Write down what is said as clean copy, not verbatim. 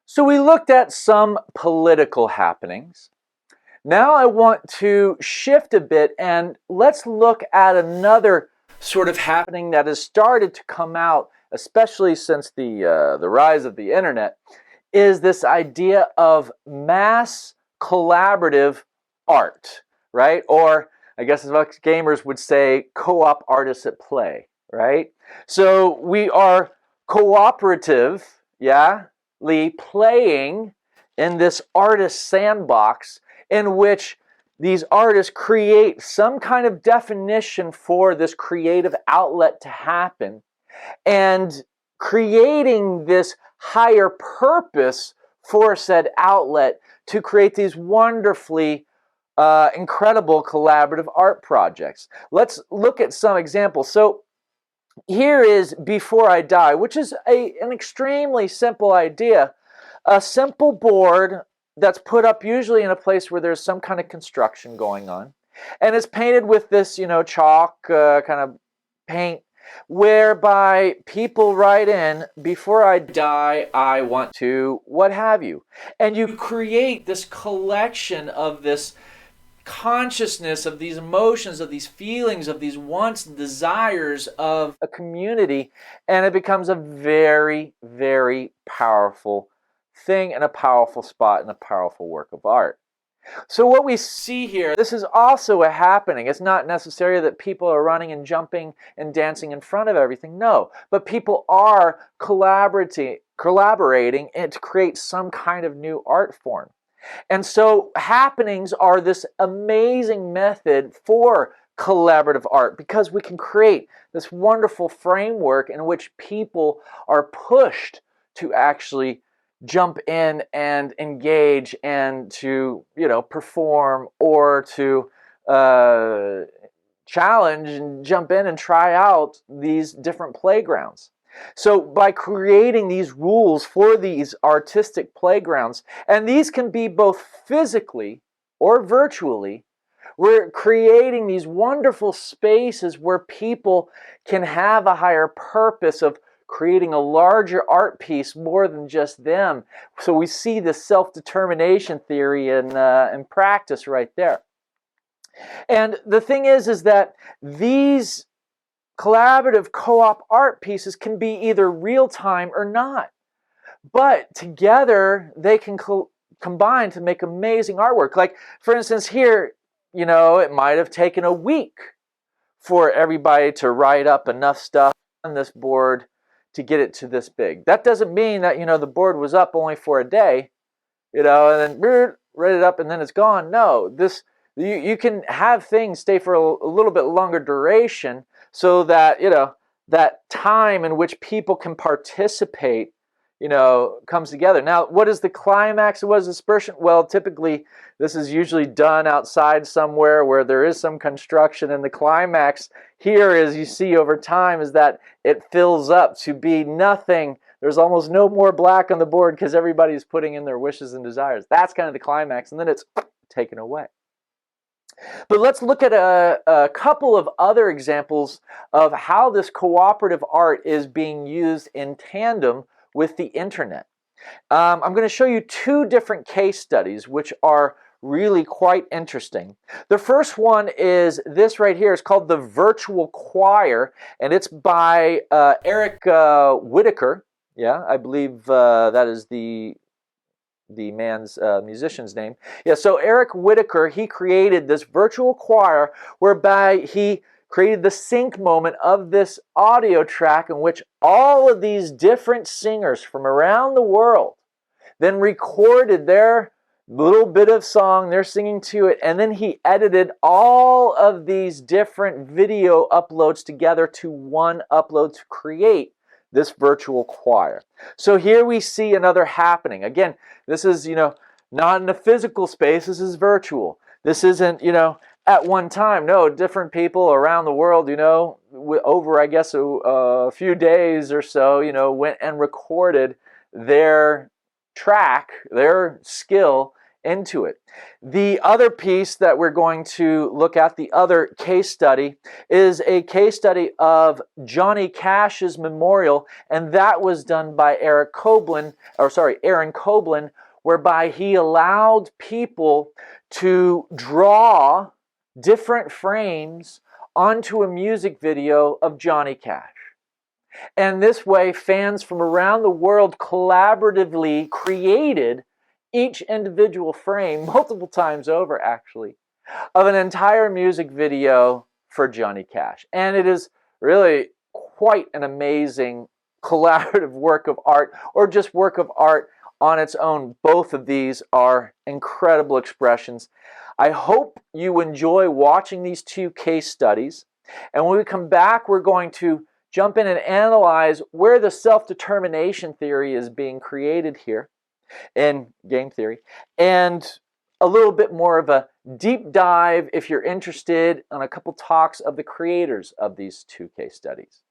So we looked at some political happenings. Now I want to shift a bit and let's look at another sort of happening that has started to come out, especially since the rise of the internet, is this idea of mass collaborative art, right? Or I guess as us gamers would say, co-op artists at play, right? So we are cooperative, yeah, playing in this artist sandbox in which these artists create some kind of definition for this creative outlet to happen, and creating this higher purpose for said outlet to create these wonderfully incredible collaborative art projects. Let's look at some examples. So here is Before I Die, which is an extremely simple idea. A simple board that's put up usually in a place where there's some kind of construction going on. And it's painted with this, chalk kind of paint, whereby people write in, before I die, I want to, what have you. And you create this collection of this consciousness, of these emotions, of these feelings, of these wants and desires of a community, and it becomes a very, very powerful thing and a powerful spot and a powerful work of art. So what we see here, this is also a happening. It's not necessarily that people are running and jumping and dancing in front of everything, no, but people are collaborating and to create some kind of new art form. And so happenings are this amazing method for collaborative art because we can create this wonderful framework in which people are pushed to actually jump in and engage and to, perform or to challenge and jump in and try out these different playgrounds. So by creating these rules for these artistic playgrounds, and these can be both physically or virtually, we're creating these wonderful spaces where people can have a higher purpose of creating a larger art piece more than just them. So we see this self-determination theory in practice right there. And the thing is that these collaborative co-op art pieces can be either real-time or not. But together, they can combine to make amazing artwork. Like, for instance, here, it might have taken a week for everybody to write up enough stuff on this board to get it to this big. That doesn't mean that, the board was up only for a day, and then write it up and then it's gone. No, you can have things stay for a little bit longer duration so that, that time in which people can participate, comes together. Now, what is the climax? What is dispersion? Well, typically, this is usually done outside somewhere where there is some construction, and the climax here, as you see over time, is that it fills up to be nothing. There's almost no more black on the board because everybody's putting in their wishes and desires. That's kind of the climax, and then it's taken away. But let's look at a couple of other examples of how this cooperative art is being used in tandem with the internet. I'm going to show you two different case studies which are really quite interesting. The first one is this right here. It's called The Virtual Choir, and it's by Eric Whitacre. Yeah, I believe that is the man's musician's name. Yeah, so Eric Whitacre, he created this virtual choir whereby he created the sync moment of this audio track in which all of these different singers from around the world then recorded their little bit of song, they're singing to it, and then he edited all of these different video uploads together to one upload to create this virtual choir. So here we see another happening. Again, this is, not in a physical space, this is virtual. This isn't, at one time. No, different people around the world, over, I guess, a few days or so, went and recorded their track, their skill into it. The other piece that we're going to look at, the other case study, is a case study of Johnny Cash's memorial, and that was done by Aaron Koblin, whereby he allowed people to draw different frames onto a music video of Johnny Cash. And this way, fans from around the world collaboratively created each individual frame, multiple times over actually, of an entire music video for Johnny Cash. And it is really quite an amazing collaborative work of art, or just work of art on its own. Both of these are incredible expressions. I hope you enjoy watching these two case studies. And when we come back, we're going to jump in and analyze where the self-determination theory is being created here in game theory, and a little bit more of a deep dive, if you're interested, on a couple talks of the creators of these two case studies.